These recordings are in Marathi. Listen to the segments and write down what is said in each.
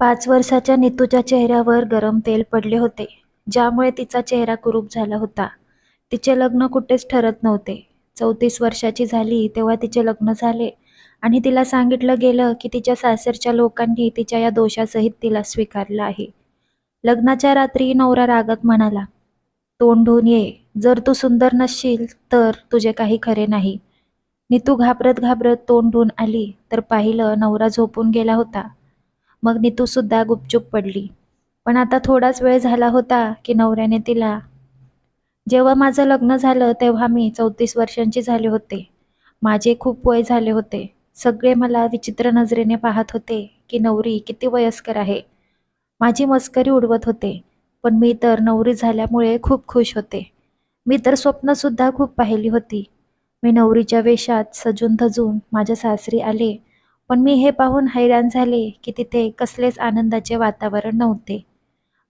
5 वर्षाच्या नीतूच्या चेहऱ्यावर गरम तेल पडले होते, ज्यामुळे तिचा चेहरा कुरूप झाला होता. तिचे लग्न कुठेच ठरत नव्हते. 34 वर्षाची झाली तेव्हा तिचे लग्न झाले आणि तिला सांगितलं गेलं की तिच्या सासरच्या लोकांनी तिच्या या दोषासहित तिला स्वीकारलं आहे. लग्नाच्या रात्री नवरा रागात म्हणाला, "तोंड धुवून ये. जर तू सुंदर नसशील तर तुझे काही खरे नाही." नीतू घाबरत घाबरत तोंड धुवून आली तर पाहिलं नवरा झोपून गेला होता. मग नीतू सुद्धा गुपचूप पडली. पण आता थोडाच वेळ झाला होता की नवऱ्याने तिला, "जेव्हा माझं लग्न झालं तेव्हा मी 34 वर्षांची झाले होते. माझे खूप वय झाले होते. सगळे मला विचित्र नजरेने पाहत होते की नवरी किती वयस्कर आहे. माझी मस्करी उडवत होते. पण मी तर नवरी झाल्यामुळे खूप खुश होते. मी तर स्वप्नसुद्धा खूप पाहिली होती. मी नवरीच्या वेशात सजून धजून माझ्या सासरी आले, पण मी हे पाहून हैराण झाले की तिथे कसलेच आनंदाचे वातावरण नव्हते.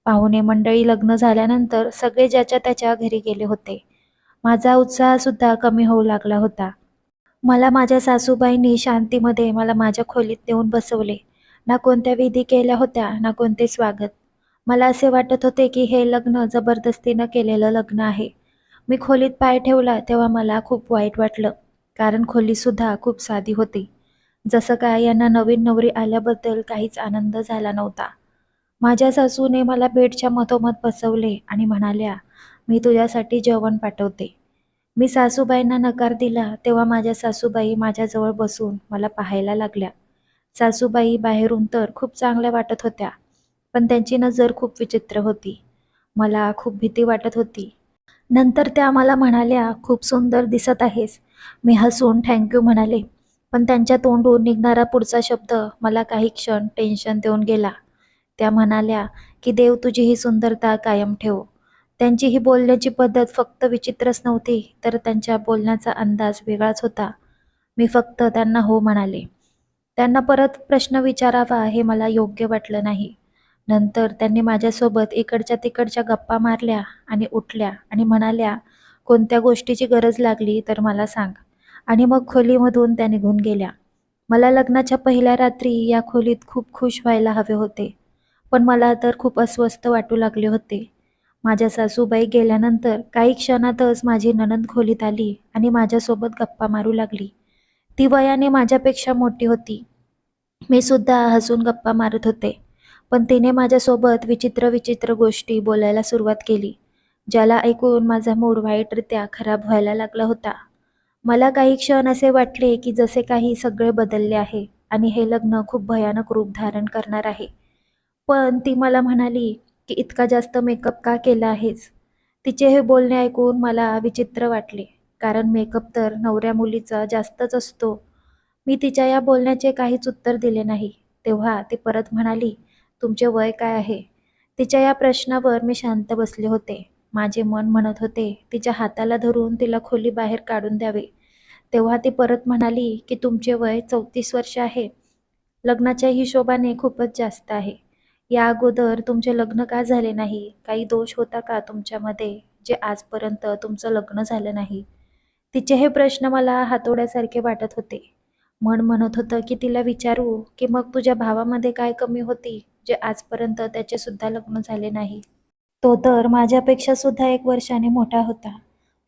पाहुणे मंडळी लग्न झाल्यानंतर सगळे ज्याच्या त्याच्या घरी गेले होते. माझा उत्साहसुद्धा कमी होऊ लागला होता. मला माझ्या सासूबाईंनी शांतीमध्ये मला माझ्या खोलीत नेऊन बसवले. ना कोणत्या विधी केल्या होत्या, ना कोणते स्वागत. मला असे वाटत होते की हे लग्न जबरदस्तीनं केलेलं लग्न आहे. मी खोलीत पाय ठेवला तेव्हा मला खूप वाईट वाटलं, कारण खोलीसुद्धा खूप साधी होती. जसं काय यांना नवीन नवरी आल्याबद्दल काहीच आनंद झाला नव्हता. माझ्या सासूने मला बेडच्या मधोमध बसवले आणि म्हणाल्या, "मी तुझ्यासाठी जेवण पाठवते." मी सासूबाईंना नकार दिला तेव्हा माझ्या सासूबाई माझ्याजवळ बसून मला पाहायला लागल्या. सासूबाई बाहेरून तर खूप चांगल्या वाटत होत्या, पण त्यांची नजर खूप विचित्र होती. मला खूप भीती वाटत होती. नंतर त्या मला म्हणाल्या, "खूप सुंदर दिसत आहेस." मी हसून थँक्यू म्हणाले, पण त्यांच्या तोंडून निघणारा पुढचा शब्द मला काही क्षण टेन्शन देऊन गेला. त्या म्हणाल्या की देव तुझी ही सुंदरता कायम ठेवो. त्यांची ही बोलण्याची पद्धत फक्त विचित्रच नव्हती, तर त्यांच्या बोलण्याचा अंदाज वेगळाच होता. मी फक्त त्यांना हो म्हणाले. त्यांना परत प्रश्न विचारावा हे मला योग्य वाटलं नाही. नंतर त्यांनी माझ्यासोबत इकडच्या तिकडच्या गप्पा मारल्या आणि उठल्या आणि म्हणाल्या, "कोणत्या गोष्टीची गरज लागली तर मला सांग." आणि मग खोलीमधून त्या निघून गेल्या. मला लग्नाच्या पहिल्या रात्री या खोलीत खूप खुश व्हायला हवे होते, पण मला तर खूप अस्वस्थ वाटू लागले होते. माझ्या सासूबाई गेल्यानंतर काही क्षणातच माझी नणंद खोलीत आली आणि माझ्यासोबत गप्पा मारू लागली. ती वयाने माझ्यापेक्षा मोठी होती. मी सुद्धा हसून गप्पा मारत होते, पण तिने माझ्यासोबत विचित्र विचित्र गोष्टी बोलायला सुरुवात केली, ज्याला ऐकून माझा मूड वाईटरित्या खराब व्हायला लागला होता. मला काही क्षण असे वाटले की जसे काही सगळे बदलले आहे आणि हे लग्न खूप भयानक रूप धारण करणार आहे. पण ती मला म्हणाली की "इतका जास्त मेकअप का केला आहेस?" तिचे हे बोलणे ऐकून मला विचित्र वाटले, कारण मेकअप तर नवऱ्या मुलीचा जास्तच असतो. मी तिच्या या बोलण्याचे काहीच उत्तर दिले नाही. तेव्हा ती परत म्हणाली, "तुमचे वय काय आहे?" तिच्या या प्रश्नावर मी शांत बसले होते. माझे मन म्हणत होते तिच्या हाताला धरून तिला खोलीबाहेर काढून द्यावे. तेव्हा ती परत म्हणाली की "तुमचे वय 34 वर्ष आहे. लग्नाच्या हिशोबाने खूपच जास्त आहे. या अगोदर तुमचे लग्न का झाले नाही? काही दोष होता का तुमच्यामध्ये, जे आजपर्यंत तुमचं लग्न झालं नाही?" तिचे हे प्रश्न मला हातोड्यासारखे वाटत होते. मन म्हणत होतं की तिला विचारू की "मग तुझ्या भावामध्ये काय कमी होती, जे आजपर्यंत त्याचे सुद्धा लग्न झाले नाही?" तो तर माझ्यापेक्षा सुद्धा 1 वर्षाने मोठा होता.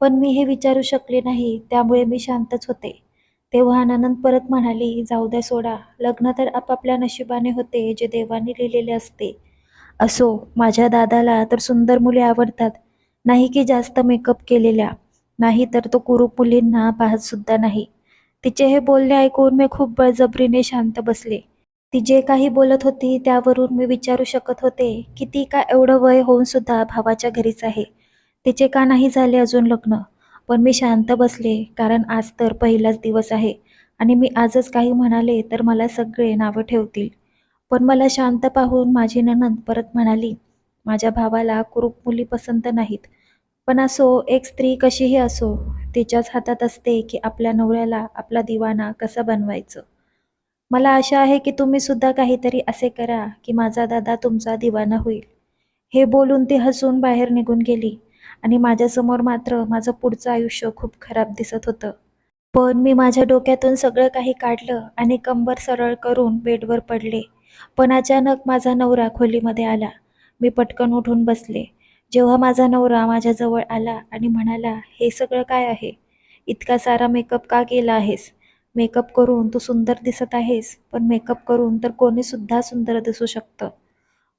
पण मी हे विचारू शकले नाही, त्यामुळे मी शांतच होते. तेव्हा नणंद परत म्हणाली, "जाऊ द्या सोडा, लग्न तर आपापल्या नशिबाने होते जे देवाने लिहिलेले असते. असो, माझ्या दादाला तर सुंदर मुली आवडतात, नाही की जास्त मेकअप केलेल्या, नाही तर तो कुरूप मुलींना पाहत सुद्धा नाही." तिचे हे बोलणे ऐकून मी खूप बळजबरीने शांत बसले. ती जे काही बोलत होती त्यावरून मी विचारू शकत होते की ती का एवढं वय होऊन सुद्धा भावाच्या घरीच आहे. तिचे का नाही झाले अजून लग्न? पण मी शांत बसले, कारण आज तर पहिलाच दिवस आहे आणि मी आजच काही म्हणाले तर मला सगळे नावं ठेवतील. पण मला शांत पाहून माझी नणंद परत म्हणाली, "माझ्या भावाला कुरूप मुली पसंत नाहीत. पण असो, एक स्त्री कशीही असो, तिच्याच हातात असते की आपल्या नवऱ्याला आपला दिवाना कसा बनवायचं. मला आशा आहे की तुम्ही सुद्धा काहीतरी असे करा की माझा दादा तुमचा दिवाना होईल." हे बोलून ती हसून बाहेर निघून गेली आणि माझ्यासमोर मात्र माझं पुढचं आयुष्य खूप खराब दिसत होतं. पण मी माझ्या डोक्यातून सगळं काही काढलं आणि कंबर सरळ करून बेडवर पडले. पण अचानक माझा नवरा खोलीमध्ये आला. मी पटकन उठून बसले. जेव्हा माझा नवरा माझ्याजवळ आला आणि म्हणाला, "हे सगळं काय आहे? इतका सारा मेकअप का केला आहेस? मेकअप करून तू सुंदर दिसत आहेस, पण मेकअप करून तर कोणीसुद्धा सुंदर दिसू शकतं.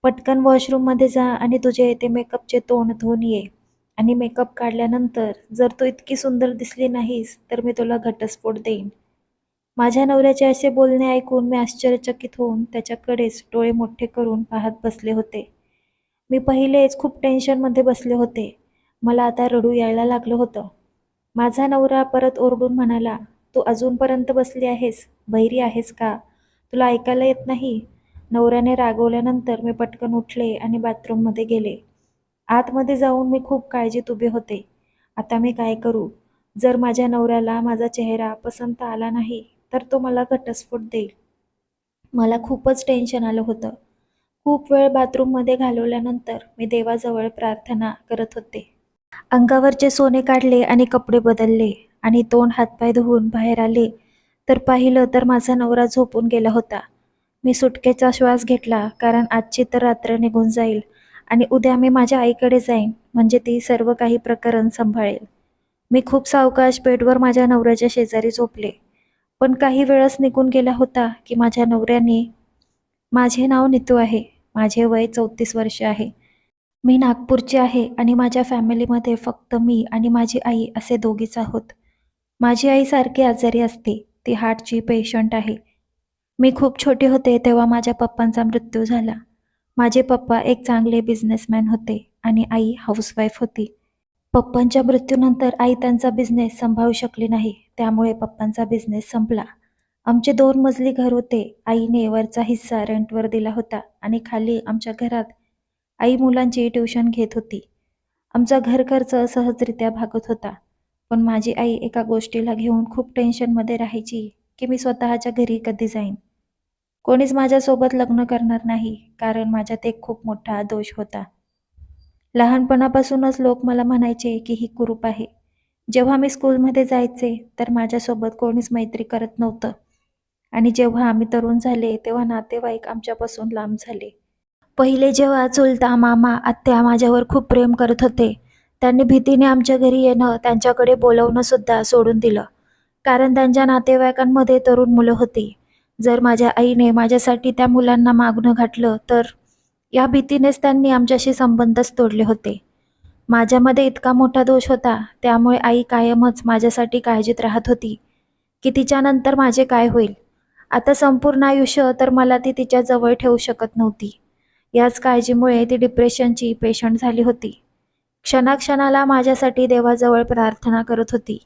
पटकन वॉशरूममध्ये जा आणि तुझे ते मेकअपचे तोंड धुवून ये. आणि मेकअप काढल्यानंतर जर तू इतकी सुंदर दिसली नाहीस, तर मी तुला घटस्फोट देईन." माझ्या नवऱ्याचे असे बोलणे ऐकून मी आश्चर्यचकित होऊन त्याच्याकडेच डोळे मोठे करून पाहत बसले होते. मी पहिलेच खूप टेन्शनमध्ये बसले होते. मला आता रडू यायला लागलं होतं. माझा नवरा परत ओरडून म्हणाला, "तू अजूनपर्यंत बसली आहेस? बहिरी आहेस का? तुला ऐकायला येत नाही?" नवऱ्याने रागवल्यानंतर मी पटकन उठले आणि बाथरूममध्ये गेले. आतमध्ये जाऊन मी खूप काळजीत उभे होते. आता मी काय करू? जर माझ्या नवऱ्याला माझा चेहरा पसंत आला नाही, तर तो मला घटस्फोट देईल. मला खूपच टेन्शन आलं होतं. खूप वेळ बाथरूममध्ये घालवल्यानंतर मी देवाजवळ प्रार्थना करत होते. अंगावरचे सोने काढले आणि कपडे बदलले आणि तोंड हातपाय धुवून बाहेर आले, तर पाहिलं तर माझा नवरा झोपून गेला होता. मी सुटकेचा श्वास घेतला, कारण आजची तर रात्र निघून जाईल आणि उद्या मी माझ्या आईकडे जाईन, म्हणजे ती सर्व काही प्रकरण सांभाळेल. मी खूप सावकाश बेडवर माझ्या नवऱ्याच्या शेजारी झोपले. पण काही वेळच निघून गेला होता की माझ्या नवऱ्याने, "माझे नाव नीतू आहे. माझे वय 34 वर्ष आहे. मी नागपूरची आहे आणि माझ्या फॅमिलीमध्ये फक्त मी आणि माझी आई असे दोघीच आहोत. माझी आई सारखी आजारी असते. ती हार्टची पेशंट आहे. मी खूप छोटे होते तेव्हा माझ्या पप्पांचा मृत्यू झाला. माझे पप्पा एक चांगले बिझनेसमॅन होते आणि आई हाऊसवाईफ होती. पप्पांच्या मृत्यूनंतर आई त्यांचा बिझनेस सांभाळू शकली नाही, त्यामुळे पप्पांचा बिझनेस संपला. आमचे 2 मजली घर होते. आईने वरचा हिस्सा रेंटवर दिला होता आणि खाली आमच्या घरात आई मुलांची ट्युशन घेत होती. आमचा घर खर्च सहजरित्या भागत होता. पण माझी आई एका गोष्टीला घेऊन खूप टेन्शनमध्ये राहायची की मी स्वतःच्या घरी कधी जाईन. कोणीच माझ्यासोबत लग्न करणार नाही, कारण माझ्यात एक खूप मोठा दोष होता. लहानपणापासूनच लोक मला म्हणायचे की ही कुरूप आहे. जेव्हा मी स्कूलमध्ये जायचे तर माझ्यासोबत कोणीच मैत्री करत नव्हतं आणि जेव्हा आम्ही तरुण झाले तेव्हा नातेवाईक आमच्यापासून लांब झाले. पहिले जेव्हा चुलता, मामा, आत्या माझ्यावर खूप प्रेम करत होते, त्यांनी भीतीने आमच्या घरी येणं, त्यांच्याकडे बोलवणं सुद्धा सोडून दिलं, कारण त्यांच्या नातेवाईकांमध्ये तरुण मुलं होती. जर माझ्या आईने माझ्यासाठी त्या मुलांना मागणं घातलं तर या भीतीनेच त्यांनी आमच्याशी संबंधच तोडले होते. माझ्यामध्ये इतका मोठा दोष होता, त्यामुळे आई कायमच माझ्यासाठी काळजीत राहत होती की तिच्यानंतर माझे काय होईल. आता संपूर्ण आयुष्य तर मला ती तिच्या जवळ ठेवू शकत नव्हती. याच काळजीमुळे ती डिप्रेशनची पेशंट झाली होती. क्षणाक्षणाला माझ्यासाठी देवाजवळ प्रार्थना करत होती.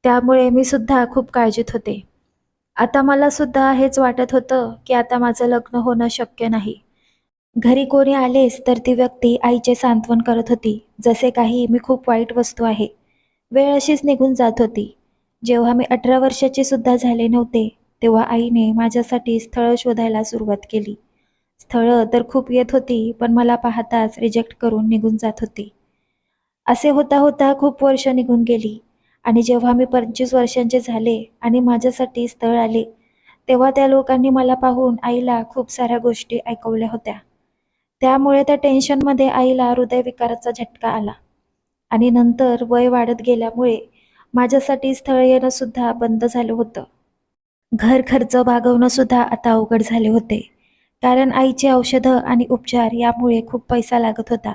त्यामुळे मी सुद्धा खूप काळजीत होते. आता मला सुद्धा हेच वाटत होतं की आता माझं लग्न होणं शक्य नाही. घरी कोणी आलेच तर ती व्यक्ती आईचे सांत्वन करत होती, जसे काही मी खूप वाईट वस्तू आहे. वेळ अशीच निघून जात होती. जेव्हा मी 18 वर्षाची सुद्धा झाले नव्हते, तेव्हा आईने माझ्यासाठी स्थळं शोधायला सुरुवात केली. स्थळं तर खूप येत होती, पण मला पाहताच रिजेक्ट करून निघून जात होती. असे होता होता खूप वर्ष निघून गेली आणि जेव्हा मी 25 वर्षांचे झाले आणि माझ्यासाठी स्थळ आले, तेव्हा त्या लोकांनी मला पाहून आईला खूप साऱ्या गोष्टी ऐकवल्या होत्या. त्यामुळे त्या टेन्शनमध्ये आईला हृदयविकाराचा झटका आला आणि नंतर वय वाढत गेल्यामुळे माझ्यासाठी स्थळ येणं सुद्धा बंद झालं होतं. घर खर्च भागवणं सुद्धा आता अवघड झाले होते, कारण आईची औषधं आणि उपचार यामुळे खूप पैसा लागत होता.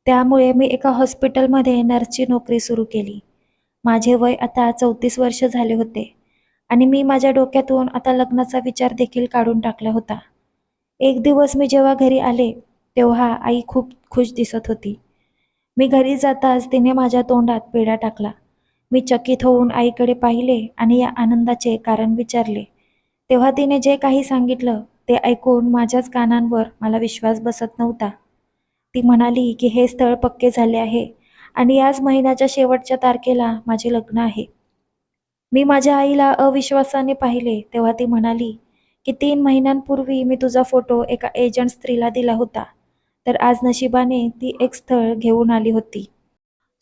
त्यामुळे मी एका हॉस्पिटलमध्ये नर्सची नोकरी सुरू केली. माझे वय आता 34 वर्ष झाले होते आणि मी माझ्या डोक्यातून आता लग्नाचा विचार देखील काढून टाकला होता. एक दिवस मी जेव्हा घरी आले, तेव्हा आई खूप खुश दिसत होती. मी घरी जाताच तिने माझ्या तोंडात पेढा टाकला. मी चकित होऊन आईकडे पाहिले आणि या आनंदाचे कारण विचारले. तेव्हा तिने जे काही सांगितलं ते ऐकून माझ्याच कानांवर मला विश्वास बसत नव्हता. ती म्हणाली की हे स्थळ पक्के झाले आहे आणि याच महिन्याच्या शेवटच्या तारखेला माझे लग्न आहे. मी माझ्या आईला अविश्वासाने पाहिले तेव्हा ती म्हणाली की 3 महिन्यांपूर्वी मी तुझा फोटो एका एजंट स्त्रीला दिला होता, तर आज नशिबाने ती एक स्थळ घेऊन आली होती.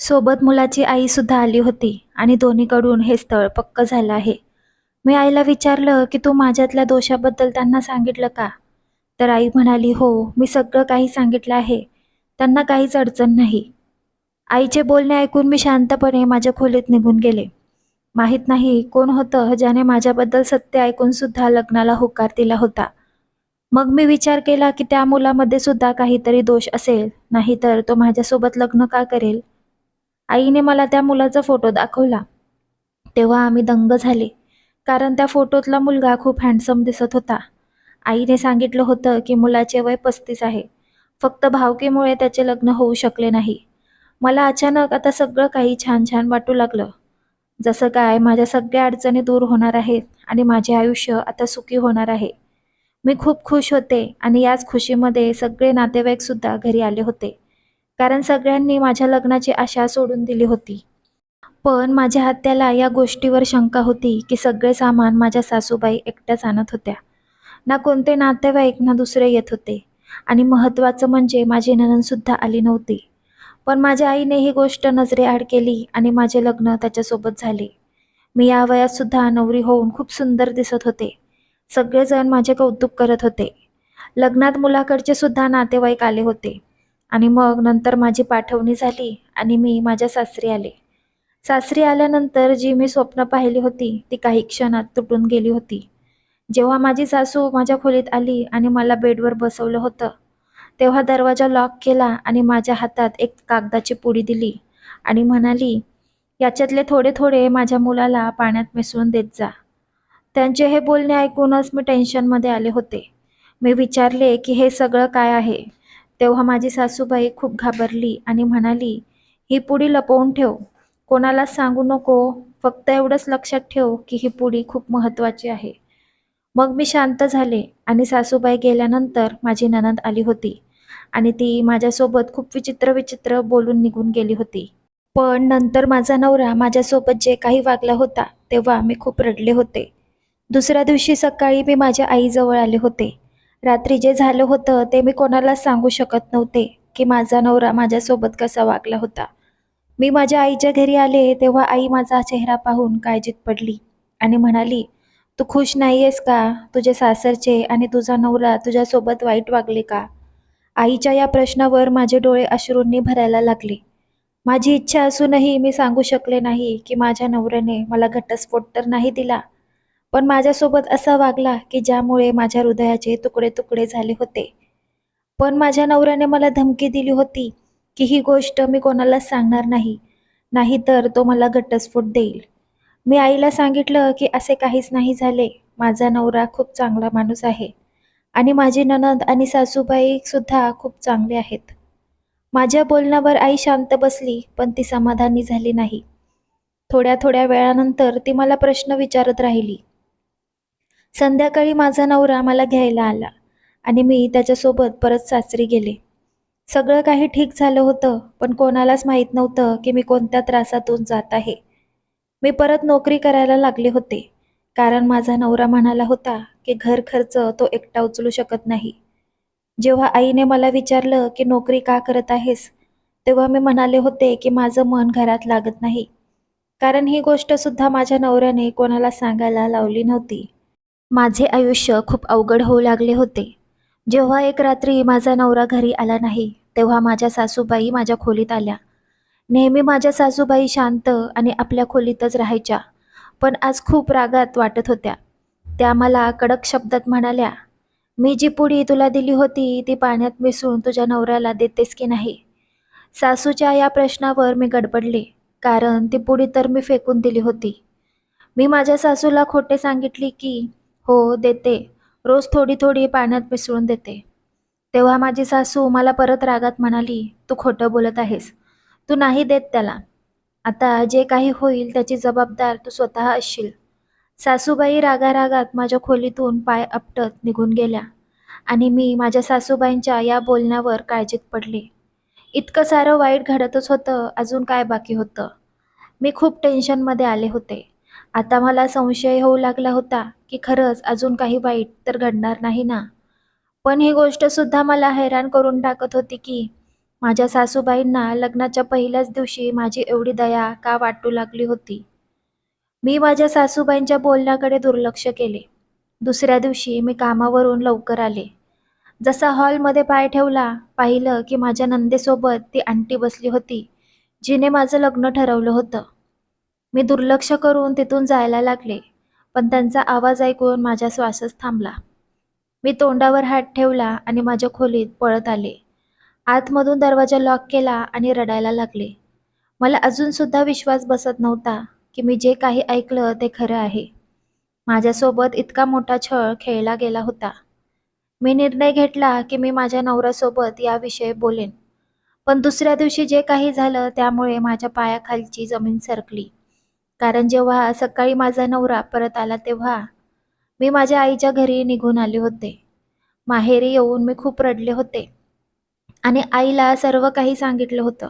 सोबत मुलाची आई सुद्धा आली होती आणि दोन्हीकडून हे स्थळ पक्क झालं आहे. मी आईला विचारलं की तू माझ्यातल्या दोषाबद्दल त्यांना सांगितलं का? तर आई म्हणाली, "हो, मी सगळं काही सांगितलं आहे. त्यांना काहीच अडचण नाही." आईचे बोलणे ऐकून मी शांतपणे माझ्या खोलीत निघून गेले. माहीत नाही कोण होतं ज्याने माझ्याबद्दल सत्य ऐकून सुद्धा लग्नाला होकार दिला होता. मग मी विचार केला की त्या मुलामध्ये सुद्धा काहीतरी दोष असेल, नाहीतर तो माझ्यासोबत लग्न का करेल? आईने मला त्या मुलाचा फोटो दाखवला. तेव्हा आम्ही दंग झाले, कारण त्या फोटोतला मुलगा खूप हँडसम दिसत होता. आईने सांगितलं होतं की मुलाचे वय 35 आहे. फक्त भावकीमुळे त्याचे लग्न होऊ शकले नाही. मला अचानक आता सगळं काही छान छान वाटू लागलं. जसं काय माझ्या सगळ्या अडचणी दूर होणार आहेत आणि माझे आयुष्य आता सुखी होणार आहे. मी खूप खुश होते आणि याच खुशीमध्ये सगळे नातेवाईकसुद्धा घरी आले होते. कारण सगळ्यांनी माझ्या लग्नाची आशा सोडून दिली होती. पण माझ्या आत्याला या गोष्टीवर शंका होती की सगळे सामान माझ्या सासूबाई एकट्याच आणत होत्या. ना कोणते नातेवाईक ना दुसरे येत होते. आणि महत्त्वाचं म्हणजे माझी नणंदसुद्धा आली नव्हती. पण माझ्या आईने ही गोष्ट नजरेआड केली आणि माझे लग्न त्याच्यासोबत झाले. मी या वयात सुद्धा नवरी होऊन खूप सुंदर दिसत होते. सगळेजण माझे कौतुक करत होते. लग्नात मुलाकडचे सुद्धा नातेवाईक आले होते. आणि मग नंतर माझी पाठवणी झाली आणि मी माझ्या सासरी आले. सासरी आल्यानंतर जी मी स्वप्न पाहिली होती ती काही क्षणात तुटून गेली होती. जेव्हा माझी सासू माझ्या खोलीत आली आणि मला बेडवर बसवलं होतं, तेव्हा दरवाजा लॉक केला आणि माझ्या हातात एक कागदाची पुडी दिली आणि म्हणाली, "याच्यातले थोडे थोडे माझ्या मुलाला पाण्यात मिसळून देत जा." त्यांचे हे बोलणे ऐकूनच मी टेन्शनमध्ये आले होते. मी विचारले की हे सगळं काय आहे? तेव्हा माझी सासूबाई खूप घाबरली आणि म्हणाली, "ही पुडी लपवून ठेव. कोणालाच सांगू नको. फक्त एवढंच लक्षात ठेव की ही पुडी खूप महत्त्वाची आहे." मग मी शांत झाले आणि सासूबाई गेल्यानंतर माझी नणंद आली होती आणि ती माझ्यासोबत खूप विचित्र विचित्र बोलून निघून गेली होती. पण नंतर माझा नवरा माझ्यासोबत जे काही वागला होता, तेव्हा मी खूप रडले होते. दुसऱ्या दिवशी सकाळी मी माझ्या आईजवळ आले होते. रात्री जे झालं होतं ते मी कोणालाच सांगू शकत नव्हते की माझा नवरा माझ्यासोबत कसा वागला होता. मी माझ्या आईच्या घरी आले तेव्हा आई माझा चेहरा पाहून काळजीत पडली आणि म्हणाली, "तू खुश नाहीयेस का? तुझे सासरचे आणि तुझा नवरा तुझ्यासोबत वाईट वागले का?" आईच्या या प्रश्नावर माझे डोळे अश्रूंनी भरायला लागले. माझी इच्छा असूनही मी सांगू शकले नाही की माझ्या नवऱ्याने मला घटस्फोट तर नाही दिला, पण माझ्यासोबत असा वागला की ज्यामुळे माझ्या हृदयाचे तुकडे तुकडे झाले होते. पण माझ्या नवऱ्याने मला धमकी दिली होती की ही गोष्ट मी कोणालाच सांगणार नाही, नाहीतर तो मला घटस्फोट देईल. मी आईला सांगितलं की असे काहीच नाही झाले. माझा नवरा खूप चांगला माणूस आहे आणि माझी नणंद आणि सासूबाई सुद्धा खूप चांगले आहेत. माझ्या बोलण्यावर आई शांत बसली, पण ती समाधानी झाली नाही. थोड्या थोड्या वेळानंतर ती मला प्रश्न विचारत राहिली. संध्याकाळी माझा नवरा मला घ्यायला आला आणि मी त्याच्यासोबत परत सासरी गेले. सगळं काही ठीक झालं होतं, पण कोणालाच माहीत नव्हतं की मी कोणत्या त्रासातून जात आहे. मी परत नोकरी करायला लागले होते, कारण माझा नवरा म्हणाला होता की घर खर्च तो एकटा उचलू शकत नाही. जेव्हा आईने मला विचारलं की नोकरी का करत आहेस, तेव्हा मी म्हणाले होते की माझं मन घरात लागत नाही, कारण ही गोष्ट सुद्धा माझ्या नवऱ्याने कोणाला सांगायला लावली नव्हती. माझे आयुष्य खूप अवघड होऊ लागले होते. जेव्हा एक रात्री माझा नवरा घरी आला नाही, तेव्हा माझ्या सासूबाई माझ्या खोलीत आल्या. नेहमी माझ्या सासूबाई शांत आणि आपल्या खोलीतच राहायच्या, पण आज खूप रागात वाटत होत्या. त्या मला कडक शब्दात म्हणाल्या, "मी जी पुडी तुला दिली होती ती पाण्यात मिसळून तुझ्या नवऱ्याला देतेस की नाही?" सासूच्या या प्रश्नावर मी गडबडले, कारण ती पुडी तर मी फेकून दिली होती. मी माझ्या सासूला खोटे सांगितले की "हो देते, रोज थोडी थोडी पाण्यात मिसळून देते." तेव्हा माझी सासू मला परत रागात म्हणाली, "तू खोटं बोलत आहेस. तू नाही देत त्याला. आता जे काही होईल त्याची जबाबदार तू स्वतः असशील." सासूबाई रागारागात माझ्या खोलीतून पाय आपटत निघून गेल्या आणि मी माझ्या सासूबाईंच्या या बोलण्यावर काळजीत पडले. इतकं सारं वाईट घडतच होतं, अजून काय बाकी होतं? मी खूप टेन्शनमध्ये आले होते. आता मला संशय होऊ लागला होता की खरंच अजून काही वाईट तर घडणार नाही ना? पण ही गोष्टसुद्धा मला हैराण करून टाकत होती की माझ्या सासूबाईंना लग्नाच्या पहिल्याच दिवशी माझी एवढी दया का वाटू लागली होती. मी माझ्या सासूबाईंच्या बोलण्याकडे दुर्लक्ष केले. दुसऱ्या दिवशी मी कामावरून लवकर आले. जसा हॉलमध्ये पाय ठेवला, पाहिलं की माझ्या नंदेसोबत ती आंटी बसली होती, जिने माझं लग्न ठरवलं होतं. मी दुर्लक्ष करून तिथून जायला लागले, पण त्यांचा आवाज ऐकून माझा श्वासच थांबला. मी तोंडावर हात ठेवला आणि माझ्या खोलीत पळत आले. आतमधून दरवाजा लॉक केला आणि रडायला लागले. मला अजूनसुद्धा विश्वास बसत नव्हता की मी जे काही ऐकलं ते खरं आहे. माझ्यासोबत इतका मोठा छळ खेळला गेला होता. मी निर्णय घेतला की मी माझ्या नवऱ्यासोबत याविषयी बोलेन. पण दुसऱ्या दिवशी जे काही झालं त्यामुळे माझ्या पायाखालची जमीन सरकली. कारण जेव्हा सकाळी माझा नवरा परत आला तेव्हा मी माझ्या आईच्या घरी निघून आले होते. माहेरी येऊन मी खूप रडले होते आणि आईला सर्व काही सांगितलं होतं.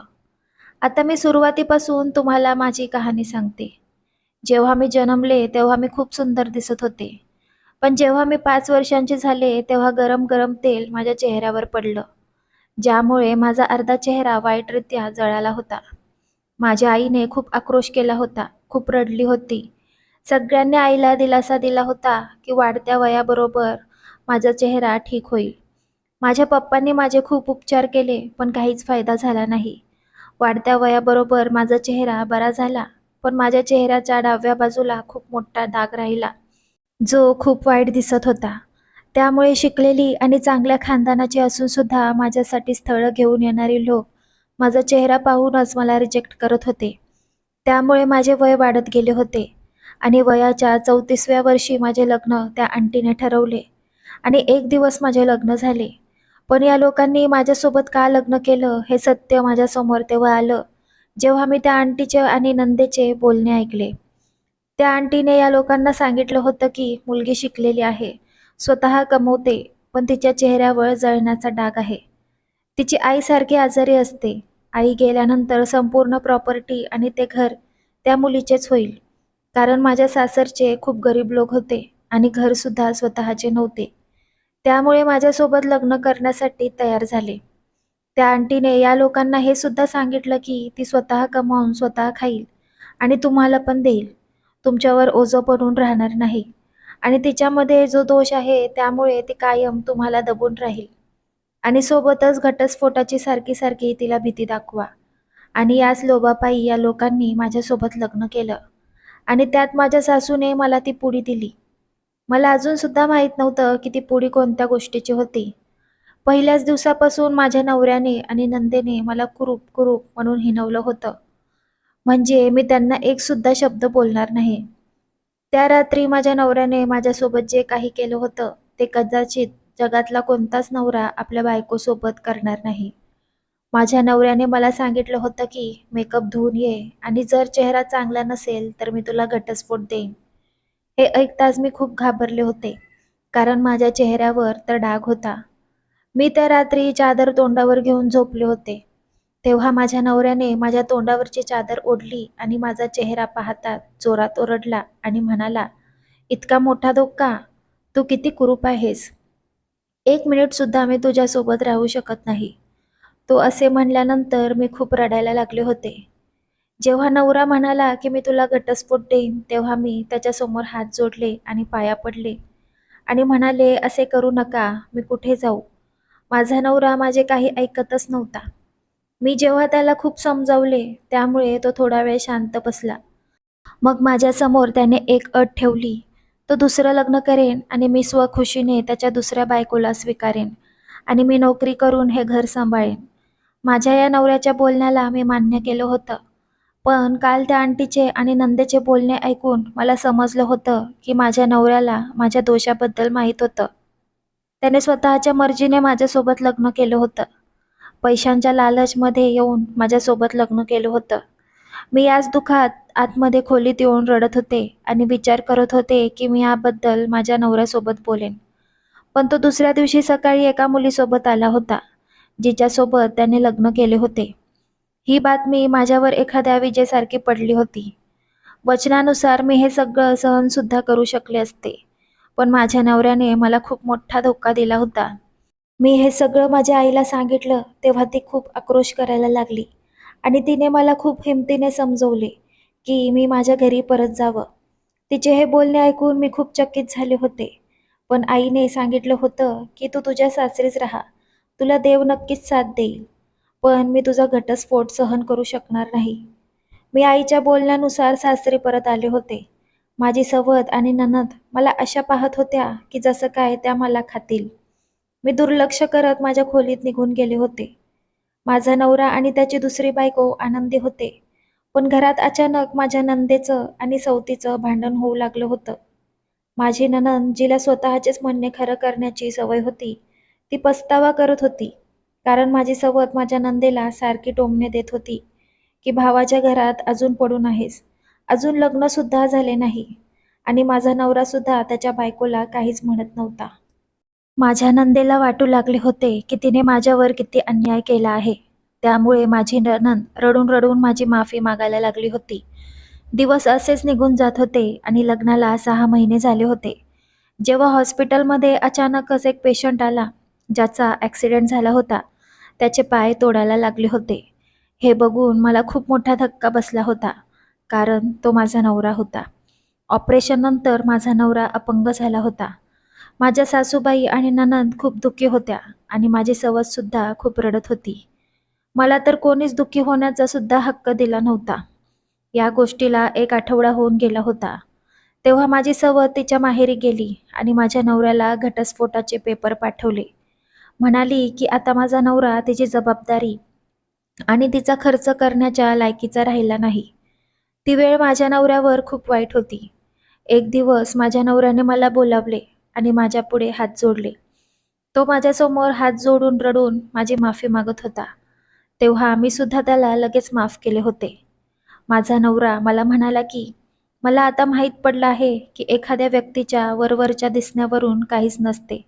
आता मी सुरुवातीपासून तुम्हाला माझी कहाणी सांगते. जेव्हा मी जन्मले तेव्हा मी खूप सुंदर दिसत होते. पण जेव्हा मी 5 वर्षांचे झाले तेव्हा गरम गरम तेल माझ्या चेहऱ्यावर पडलं, ज्यामुळे माझा अर्धा चेहरा वाईटरित्या जळाला होता. माझ्या आईने खूप आक्रोश केला होता, खूप रडली होती. सगळ्यांनी आईला दिलासा दिला होता की वाढत्या वयाबरोबर माझा चेहरा ठीक होईल. माझ्या पप्पांनी माझे खूप उपचार केले, पण काहीच फायदा झाला नाही. वाढत्या वयाबरोबर माझा चेहरा बरा झाला, पण माझ्या चेहऱ्याच्या डाव्या बाजूला खूप मोठा डाग राहिला, जो खूप वाईट दिसत होता. त्यामुळे शिकलेली आणि चांगल्या खानदानाची असूनसुद्धा माझ्यासाठी स्थळं घेऊन येणारी लोक माझा चेहरा पाहूनच मला रिजेक्ट करत होते. त्यामुळे माझे वय वाढत गेले होते आणि वयाच्या 34व्या वर्षी माझे लग्न त्या आंटीने ठरवले आणि एक दिवस माझे लग्न झाले. पण या लोकांनी माझ्यासोबत का लग्न केलं हे सत्य माझ्यासमोर तेव्हा आलं, जेव्हा मी त्या आंटीचे आणि नंदेचे बोलणे ऐकले. त्या आंटीने या लोकांना सांगितलं होतं की मुलगी शिकलेली आहे, स्वतः कमवते, पण तिच्या चेहऱ्यावर जळण्याचा डाग आहे. तिची आई सारखी आजारी असते. आई गेल्यानंतर संपूर्ण प्रॉपर्टी आणि ते घर त्या मुलीचेच होईल. कारण माझ्या सासरचे खूप गरीब लोक होते आणि घरसुद्धा स्वतःचे नव्हते. त्यामुळे माझ्यासोबत लग्न करण्यासाठी तयार झाले. त्या आंटीने या लोकांना हे सुद्धा सांगितलं की ती स्वतः कमावून स्वतः खाईल आणि तुम्हाला पण देईल. तुमच्यावर ओझं पडून राहणार नाही आणि तिच्यामध्ये जो दोष आहे त्यामुळे ती कायम तुम्हाला दबून राहील. आणि सोबतच घटस्फोटाची सारखी सारखी तिला भीती दाखवा. आणि याच लोभापायी या लोकांनी माझ्यासोबत लग्न केलं आणि त्यात माझ्या सासूने मला ती पुडी दिली. मला अजून सुद्धा माहीत नव्हतं की ती पुडी कोणत्या गोष्टीची होती. पहिल्याच दिवसापासून माझ्या नवऱ्याने आणि नंदेने मला कुरूप कुरूप म्हणून हिणवलं होतं. म्हणजे मी त्यांना एक सुद्धा शब्द बोलणार नाही. त्या रात्री माझ्या नवऱ्याने माझ्यासोबत जे काही केलं होतं ते कदाचित जगातला कोणताच नवरा आपल्या बायकोसोबत करणार नाही. माझ्या नवऱ्याने मला सांगितलं होतं की मेकअप धुवून ये आणि जर चेहरा चांगला नसेल तर मी तुला घटस्फोट देईन. हे ऐकताच मी खूप घाबरले होते, कारण माझ्या चेहऱ्यावर तर डाग होता. मी त्या रात्री चादर तोंडावर घेऊन झोपले होते. तेव्हा माझ्या नवऱ्याने माझ्या तोंडावरची चादर ओढली आणि माझा चेहरा पाहता जोरात ओरडला आणि म्हणाला, "इतका मोठा धोका? तू किती कुरूप आहेस. 1 मिनिटसुद्धा मी तुझ्यासोबत राहू शकत नाही." तो असे म्हणल्यानंतर मी खूप रडायला लागले होते. जेव्हा नवरा म्हणाला की मी तुला घटस्फोट देईन, तेव्हा मी त्याच्यासमोर हात जोडले आणि पाया पडले आणि म्हणाले, "असे करू नका, मी कुठे जाऊ?" माझा नवरा माझे काही ऐकतच नव्हता. मी जेव्हा त्याला खूप समजावले, त्यामुळे तो थोडा वेळ शांत बसला. मग माझ्यासमोर त्याने एक अट ठेवली. तो दुसरं लग्न करेन आणि मी स्वखुशीने त्याच्या दुसऱ्या बायकोला स्वीकारेन आणि मी नोकरी करून हे घर सांभाळेन. माझ्या या नवऱ्याच्या बोलण्याला मी मान्य केलं होतं. पण काल त्या आंटीचे आणि नंदेचे बोलणे ऐकून मला समजलं होतं की माझ्या नवऱ्याला माझ्या दोषाबद्दल माहीत होतं. त्याने स्वतःच्या मर्जीने माझ्यासोबत लग्न केलं होतं. पैशांच्या लालचमध्ये येऊन माझ्यासोबत लग्न केलं होतं. मी याच दुःखात आतमध्ये खोलीत येऊन रडत होते आणि विचार करत होते की मी याबद्दल माझ्या नवऱ्यासोबत बोलेन. पण तो दुसऱ्या दिवशी सकाळी एका मुलीसोबत आला होता, जिच्यासोबत त्याने लग्न केले होते. ही बातमी माझ्यावर एखाद्या विजेसारखी पडली होती. वचनानुसार मी हे सगळं सहनसुद्धा करू शकले असते, पण माझ्या नवऱ्याने मला खूप मोठा धोका दिला होता. मी हे सगळं माझ्या आईला सांगितलं तेव्हा ती खूप आक्रोश करायला लागली आणि तिने मला खूप हिमतीने समजवले की मी माझ्या घरी परत जावं. तिचे हे बोलणे ऐकून मी खूप चकित झाले होते. पण आईने सांगितलं होतं की तू तुझ्या सासरीच राहा, तुला देव नक्कीच साथ देईल. पण मी तुझा घटस्फोट सहन करू शकणार नाही. मी आईच्या बोलण्यानुसार सासरी परत आले होते. माझी सवत आणि नणंद मला अशा पाहत होत्या की जसं काय त्या मला खातील. मी दुर्लक्ष करत माझ्या खोलीत निघून गेले होते. माझा नवरा आणि त्याची दुसरी बायको आनंदी होते. पण घरात अचानक माझ्या नंदेचं आणि सवतीचं भांडण होऊ लागलं होतं. माझी नणंद, जिला स्वतःचेच म्हणणे खरं करण्याची सवय होती, ती पस्तावा करत होती. कारण माझी सवत माझ्या नंदेला सारखी टोमणे देत होती की भावाच्या घरात अजून पडून आहेस, अजून लग्नसुद्धा झाले नाही. आणि माझा नवरासुद्धा त्याच्या बायकोला काहीच म्हणत नव्हता. माझ्या नंदेला वाटू लागले होते की तिने माझ्यावर किती अन्याय केला आहे. त्यामुळे माझी नणंद रडून रडून माझी माफी मागायला लागली होती. दिवस असेच निघून जात होते आणि लग्नाला 6 महिने झाले होते, जेव्हा हॉस्पिटलमध्ये अचानकच एक पेशंट आला, ज्याचा ॲक्सिडेंट झाला होता. त्याचे पाय तोडायला लागले होते. हे बघून मला खूप मोठा धक्का बसला होता, कारण तो माझा नवरा होता. ऑपरेशननंतर माझा नवरा अपंग झाला होता. माझ्या सासूबाई आणि नणंद खूप दुःखी होत्या आणि माझी सवतसुद्धा खूप रडत होती. मला तर कोणीच दुःखी होण्याचा सुद्धा हक्क दिला नव्हता. या गोष्टीला 1 आठवडा होऊन गेला होता. तेव्हा माझी सवत तिच्या माहेरी गेली आणि माझ्या नवऱ्याला घटस्फोटाचे पेपर पाठवले. म्हणाली की आता माझा नवरा तिची जबाबदारी आणि तिचा खर्च करण्याच्या लायकीचा राहिला नाही. ती वेळ माझ्या नवऱ्यावर खूप वाईट होती. एक दिवस माझ्या नवऱ्याने मला बोलावले आणि माझ्यापुढे हात जोडले. तो माझ्यासमोर हात जोडून रडून माझी माफी मागत होता. तेव्हा मी सुद्धा त्याला लगेच माफ केले होते. माझा नवरा मला म्हणाला की मला आता माहीत पडलं आहे की एखाद्या व्यक्तीच्या वरवरच्या दिसण्यावरून काहीच नसते.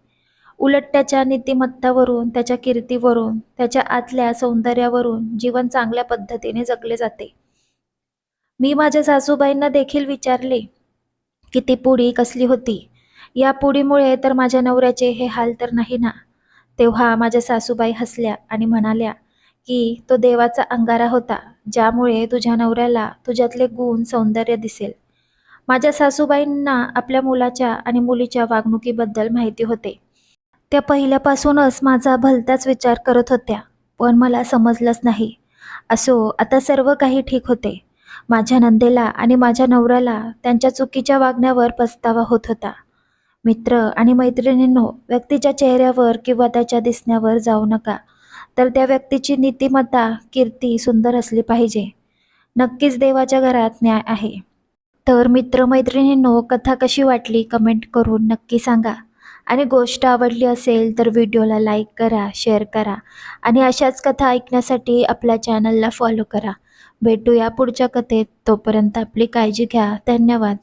उलट त्याच्या नीतिमत्तावरून, त्याच्या कीर्तीवरून, त्याच्या आतल्या सौंदर्यावरून जीवन चांगल्या पद्धतीने जगले जाते. मी माझ्या सासूबाईंना देखील विचारले की ती पुडी कसली होती. या पुडीमुळे तर माझ्या नवऱ्याचे हे हाल तर नाही ना. तेव्हा माझ्या सासूबाई हसल्या आणि म्हणाल्या की तो देवाचा अंगारा होता, ज्यामुळे तुझ्या नवऱ्याला तुझ्यातले गुण, सौंदर्य दिसेल. माझ्या सासूबाईंना आपल्या मुलाच्या आणि मुलीच्या वागणुकीबद्दल माहिती होते. त्या पहिल्यापासूनच माझा भलताच विचार करत होत्या, पण मला समजलंच नाही. असो, आता सर्व काही ठीक होते. माझ्या नंदेला आणि माझ्या नवऱ्याला त्यांच्या चुकीच्या वागण्यावर पस्तावा होत होता. मित्र आणि मैत्रिणींनो, व्यक्तीच्या चेहऱ्यावर किंवा त्याच्या दिसण्यावर जाऊ नका, तर त्या व्यक्तीची नीतिमत्ता, कीर्ती सुंदर असली पाहिजे. नक्कीच देवाच्या घरात न्याय आहे. तर मित्र-मैत्रिणींनो, कथा कशी वाटली कमेंट करून नक्की सांगा. आणि गोष्ट आवडली असेल तर व्हिडिओला लाईक करा, शेअर करा आणि अशाच कथा ऐकण्यासाठी आपल्या चॅनलला फॉलो करा. भेटूया पुढच्या कथेत. तोपर्यंत आपली काळजी घ्या. धन्यवाद.